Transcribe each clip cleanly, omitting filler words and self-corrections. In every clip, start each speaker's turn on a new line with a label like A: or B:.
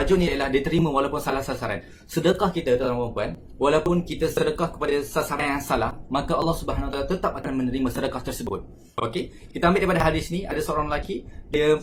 A: tajuk ni ialah diterima walaupun salah sasaran. Sedekah kita, tuan-tuan dan puan, walaupun kita sedekah kepada sasaran yang salah, maka Allah Subhanahu Wa Taala tetap akan menerima sedekah tersebut. Okey, kita ambil daripada hadis ni, ada seorang lelaki dia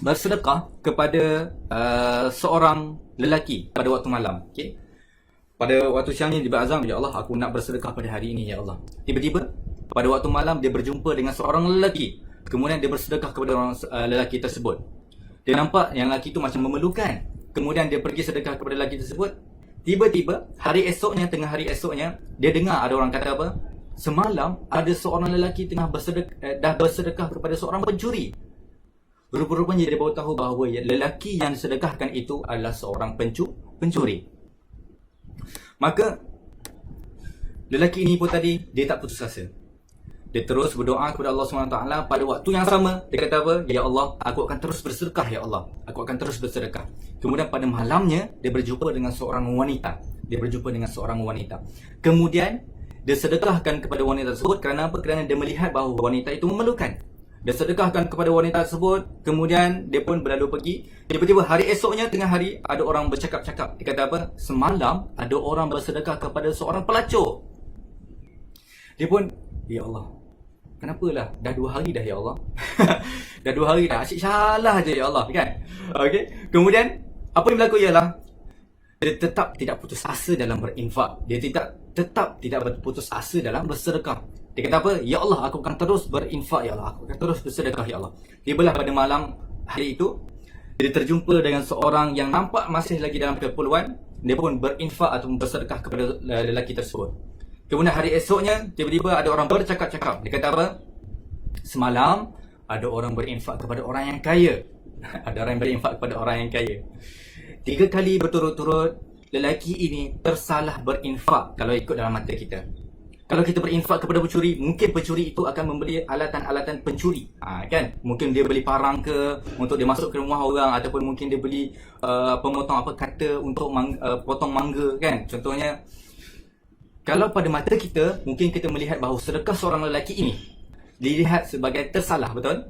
A: bersedekah kepada seorang lelaki pada waktu malam. Okey, pada waktu siang ni dia berazam, ya Allah, aku nak bersedekah pada hari ini, ya Allah. Tiba-tiba pada waktu malam dia berjumpa dengan seorang lelaki. Kemudian dia bersedekah kepada orang lelaki tersebut. Dia nampak yang lelaki itu macam memerlukan. Kemudian dia pergi sedekah kepada lelaki tersebut. Tiba-tiba hari esoknya, tengah hari esoknya, dia dengar ada orang kata apa? Semalam ada seorang lelaki tengah bersedekah kepada seorang pencuri. Rupa-rupanya dia baru tahu bahawa lelaki yang disedekahkan itu adalah seorang pencuri. Maka lelaki ini pun tadi dia tak putus asa. Dia terus berdoa kepada Allah SWT pada waktu yang sama. Dia kata apa? Ya Allah, aku akan terus bersedekah, ya Allah. Aku akan terus bersedekah. Kemudian pada malamnya, dia berjumpa dengan seorang wanita. Kemudian, dia sedekahkan kepada wanita tersebut. Kerana apa? Kerana dia melihat bahawa wanita itu memerlukan. Dia sedekahkan kepada wanita tersebut. Kemudian, dia pun berlalu pergi. Tiba-tiba hari esoknya, tengah hari, ada orang bercakap-cakap. Dia kata apa? Semalam, ada orang bersedekah kepada seorang pelacur. Dia pun, ya Allah, kenapalah? Dah 2 hari dah, ya Allah. Dah 2 hari dah. Asyik salah je, ya Allah, kan? Okey. Kemudian apa yang berlaku ialah dia tetap tidak putus asa dalam berinfak. Dia tetap tidak berputus asa dalam bersedekah. Dia kata apa? Ya Allah, aku akan terus berinfak, ya Allah. Aku akan terus bersedekah, ya Allah. Tibalah pada malam hari itu, dia terjumpa dengan seorang yang nampak masih lagi dalam kepulauan. Dia pun berinfak atau bersedekah kepada lelaki tersebut. Kemudian hari esoknya, tiba-tiba ada orang bercakap-cakap. Dia kata apa? Semalam, ada orang berinfak kepada orang yang kaya. Ada orang yang berinfak kepada orang yang kaya. 3 kali berturut-turut, lelaki ini tersalah berinfak kalau ikut dalam mata kita. Kalau kita berinfak kepada pencuri, mungkin pencuri itu akan membeli alatan-alatan pencuri. Kan? Mungkin dia beli parang ke, untuk dia masuk ke rumah orang. Ataupun mungkin dia beli pemotong kata untuk potong mangga. Kan? Contohnya, kalau pada mata kita, mungkin kita melihat bahawa sedekah seorang lelaki ini dilihat sebagai tersalah, betul?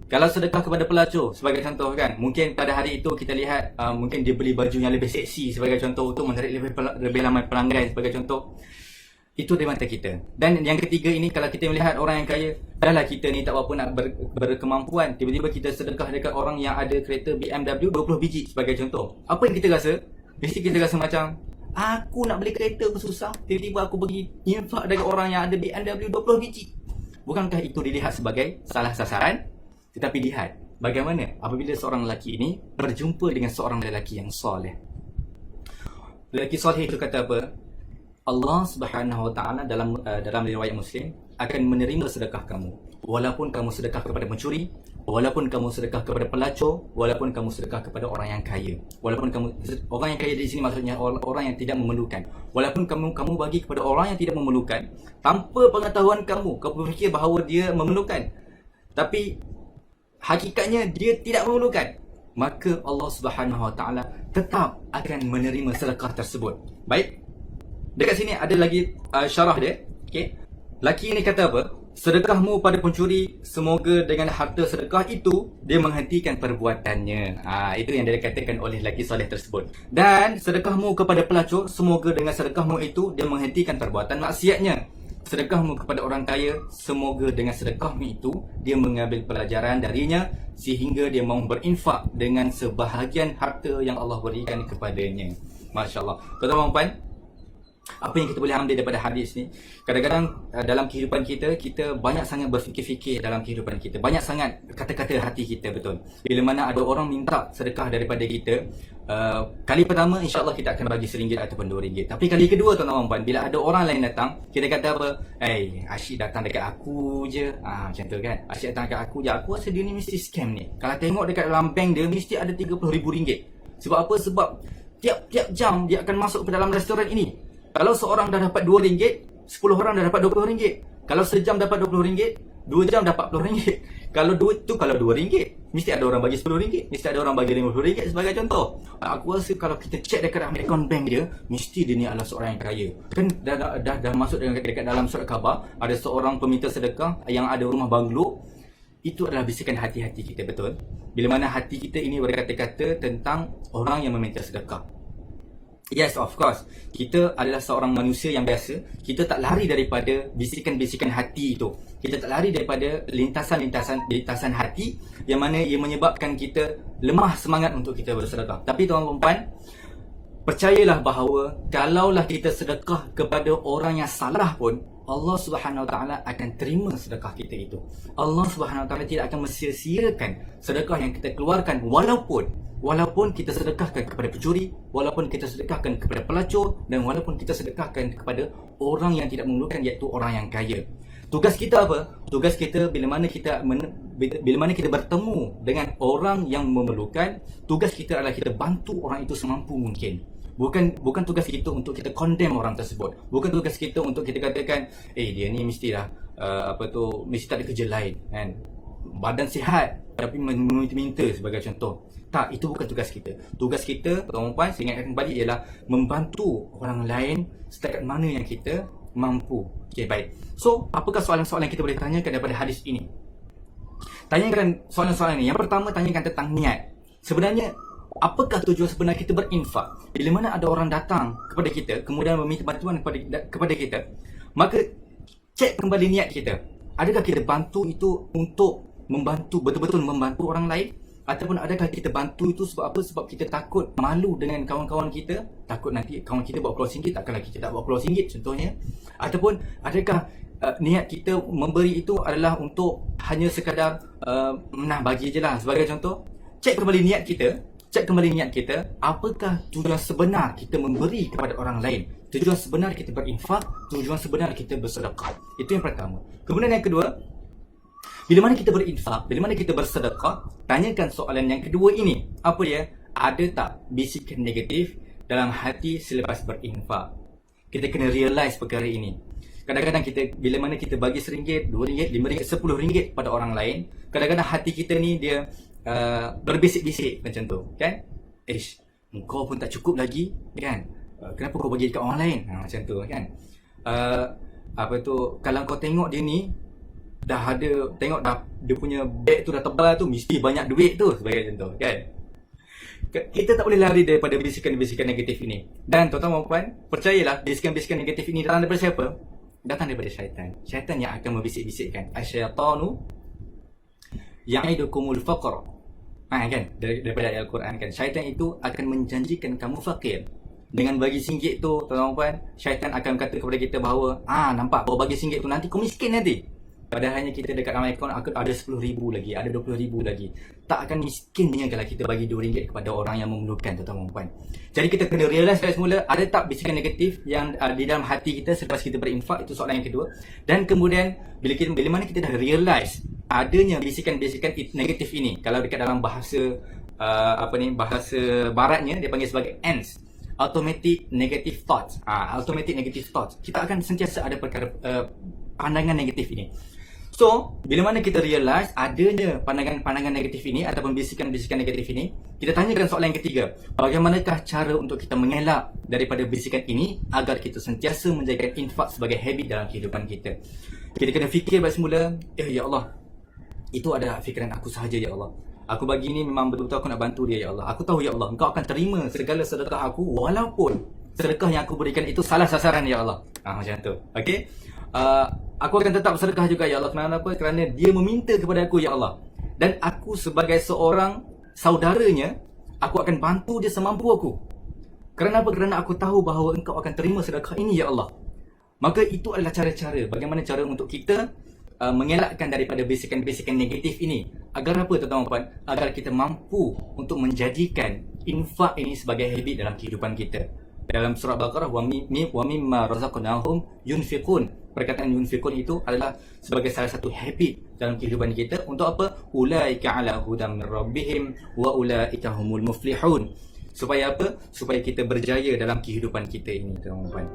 A: Kalau sedekah kepada pelacur, sebagai contoh kan, mungkin pada hari itu kita lihat mungkin dia beli baju yang lebih seksi sebagai contoh, untuk menarik lebih ramai pelanggan sebagai contoh. Itu di mata kita. Dan yang ketiga ini, kalau kita melihat orang yang kaya, dahlah kita ni tak apa nak berkemampuan, tiba-tiba kita sedekah dekat orang yang ada kereta BMW 20 biji sebagai contoh. Apa yang kita rasa? Mesti kita rasa macam, aku nak beli kereta pun susah, tiba-tiba aku pergi infak dekat orang yang ada BMW 20 biji. Bukankah itu dilihat sebagai salah sasaran? Tetapi lihat bagaimana apabila seorang lelaki ini berjumpa dengan seorang lelaki yang soleh. Lelaki soleh itu kata apa? Allah Subhanahu Wa Taala dalam riwayat Muslim akan menerima sedekah kamu, walaupun kamu sedekah kepada pencuri, walaupun kamu sedekah kepada pelacur, walaupun kamu sedekah kepada orang yang kaya. Walaupun orang yang kaya di sini maksudnya orang yang tidak memerlukan. Walaupun kamu bagi kepada orang yang tidak memerlukan, tanpa pengetahuan kamu berfikir bahawa dia memerlukan, tapi hakikatnya dia tidak memerlukan, maka Allah Subhanahu Wa Taala tetap akan menerima sedekah tersebut. Baik. Dekat sini ada lagi syarah dia. Okey. Laki ini kata apa? Sedekahmu pada pencuri, semoga dengan harta sedekah itu dia menghentikan perbuatannya. Itu yang dia katakan oleh lelaki soleh tersebut. Dan sedekahmu kepada pelacur, semoga dengan sedekahmu itu dia menghentikan perbuatan maksiatnya. Sedekahmu kepada orang kaya, semoga dengan sedekahmu itu dia mengambil pelajaran darinya sehingga dia mahu berinfak dengan sebahagian harta yang Allah berikan kepadanya. Masya-Allah. Tuan-tuan dan puan, apa yang kita boleh ambil daripada hadis ni, kadang-kadang dalam kehidupan kita, kita banyak sangat berfikir-fikir dalam kehidupan kita, banyak sangat kata-kata hati kita, betul. Bila mana ada orang minta sedekah daripada kita, kali pertama insya-Allah kita akan bagi RM1 ataupun RM2. Tapi kali kedua, tuan-tuan dan puan, bila ada orang lain datang, kita kata apa? Asyik datang dekat aku je. Macam tu kan, asyik datang dekat aku je, aku rasa dia ni mesti scam ni. Kalau tengok dekat dalam bank dia, mesti ada RM30,000. Sebab apa? Sebab tiap-tiap jam dia akan masuk ke dalam restoran ini. Kalau seorang dah dapat RM2, 10 orang dah dapat RM20. Kalau sejam dapat RM20, 2 jam dapat RM40. Kalau duit tu, kalau RM2, mesti ada orang bagi RM10, mesti ada orang bagi RM50 sebagai contoh. Aku rasa kalau kita check dekat akaun bank dia, mesti dia ni adalah seorang yang kaya. Kan dah masuk dekat dalam surat khabar, ada seorang peminta sedekah yang ada rumah banglo. itu adalah bisikan hati-hati kita, betul? Bila mana hati kita ini berkata-kata tentang orang yang meminta sedekah. Yes, of course. Kita adalah seorang manusia yang biasa. Kita tak lari daripada bisikan-bisikan hati itu. Kita tak lari daripada lintasan hati yang mana ia menyebabkan kita lemah semangat untuk kita bersedekah. Tapi tuan-tuan dan puan, percayalah bahawa kalaulah kita sedekah kepada orang yang salah pun, Allah Subhanahu Wa Taala akan terima sedekah kita itu. Allah Subhanahu Wa Taala tidak akan mensia-siakan sedekah yang kita keluarkan, walaupun kita sedekahkan kepada pencuri, walaupun kita sedekahkan kepada pelacur, dan walaupun kita sedekahkan kepada orang yang tidak memerlukan, iaitu orang yang kaya. Tugas kita apa? Tugas kita bila mana kita bertemu dengan orang yang memerlukan, tugas kita adalah kita bantu orang itu semampu mungkin. Bukan tugas kita untuk kita condemn orang tersebut. Bukan tugas kita untuk kita katakan, dia ni mestilah mesti tak ada kerja lain kan. Badan sihat tapi meminta sebagai contoh. Tak, itu bukan tugas kita. Tugas kita, tuan-tuan, saya ingatkan kembali, ialah membantu orang lain setakat mana yang kita mampu. Okey, baik. So, apakah soalan-soalan yang kita boleh tanyakan daripada hadis ini? Tanyakan soalan-soalan ini. Yang pertama, tanyakan tentang niat. Sebenarnya, apakah tujuan sebenar kita berinfak? Bila mana ada orang datang kepada kita, kemudian meminta bantuan kepada kita, maka cek kembali niat kita. Adakah kita bantu itu untuk betul-betul membantu orang lain? Ataupun adakah kita bantu itu sebab apa? Sebab kita takut malu dengan kawan-kawan kita, takut nanti kawan kita bawa keluar RM1, takkanlah kita tak bawa keluar RM1 contohnya. Ataupun adakah niat kita memberi itu adalah untuk hanya sekadar bagi je lah sebagai contoh. Cek kembali niat kita, apakah tujuan sebenar kita memberi kepada orang lain, tujuan sebenar kita berinfak, tujuan sebenar kita bersedekah. Itu yang pertama. Kemudian yang kedua, bila mana kita berinfak, bila mana kita bersedekah, tanyakan soalan yang kedua ini. Apa dia? Ada tak bisikan negatif dalam hati selepas berinfak? Kita kena realise perkara ini. Kadang-kadang bila mana kita bagi RM1, RM2, RM5, RM10 pada orang lain, kadang-kadang hati kita ni dia berbisik-bisik macam tu, kan? Engkau pun tak cukup lagi, kan? Kenapa kau bagi dekat orang lain? Macam tu, kan? Kalau kau tengok dia ni tengok dia punya beg tu dah tebal tu, mesti banyak duit tu, sebagai contoh, kan? Kita tak boleh lari daripada bisikan-bisikan negatif ini. Dan tuan-tuan dan puan, percayalah, bisikan-bisikan negatif ini datang daripada siapa? Datang daripada syaitan. Syaitan yang akan membisik-bisikkan. Asyaitanu ya'idukumul faqr. Kan? Daripada ayat Al-Quran, kan? Syaitan itu akan menjanjikan kamu fakir. Dengan bagi RM1 tu, tuan-tuan dan puan, syaitan akan kata kepada kita bahawa, nampak, kau bagi RM1 tu nanti kau miskin nanti. Padahalnya kita dekat dalam akaun ada RM10,000 lagi, ada RM20,000 lagi. Tak akan miskinnya kalau kita bagi RM2 kepada orang yang memerlukan, tuan-tuan dan puan. Jadi kita kena realise dari semula, ada tak bisikan negatif yang di dalam hati kita selepas kita berinfak? Itu soalan yang kedua. Dan kemudian bila mana kita dah realise adanya bisikan-bisikan negatif ini, kalau dekat dalam bahasa bahasa baratnya dia panggil sebagai ANTS, automatic negative thoughts. Automatic negative thoughts. Kita akan sentiasa ada perkara pandangan negatif ini. So, bila mana kita realise adanya pandangan-pandangan negatif ini ataupun bisikan-bisikan negatif ini, kita tanyakan soalan yang ketiga. Bagaimanakah cara untuk kita mengelak daripada bisikan ini agar kita sentiasa menjaga infak sebagai habit dalam kehidupan kita? Kita kena fikir balik semula, ya Allah, itu adalah fikiran aku sahaja, ya Allah. Aku bagi ni memang betul-betul aku nak bantu dia, ya Allah. Aku tahu, ya Allah, Engkau akan terima segala sedekah aku walaupun sedekah yang aku berikan itu salah sasaran, ya Allah. Macam tu. Okey? Aku akan tetap sedekah juga, ya Allah. Kenapa? Kerana dia meminta kepada aku, ya Allah. Dan aku sebagai seorang saudaranya, aku akan bantu dia semampu aku. Kenapa? Kerana aku tahu bahawa Engkau akan terima sedekah ini, ya Allah. Maka itu adalah cara-cara. Bagaimana cara untuk kita mengelakkan daripada bisikan-bisikan negatif ini. Agar apa, tuan-tuan dan puan? Agar kita mampu untuk menjadikan infak ini sebagai habit dalam kehidupan kita. Dalam surah Baqarah, wa mimma razaqnahum yunfiqun. Perkataan yunfiqun itu adalah sebagai salah satu habit dalam kehidupan kita. Untuk apa? Ulaika ala hudam min rabbihim wa ulaika humul muflihun. Supaya apa? Supaya kita berjaya dalam kehidupan kita ini, tuan-tuan.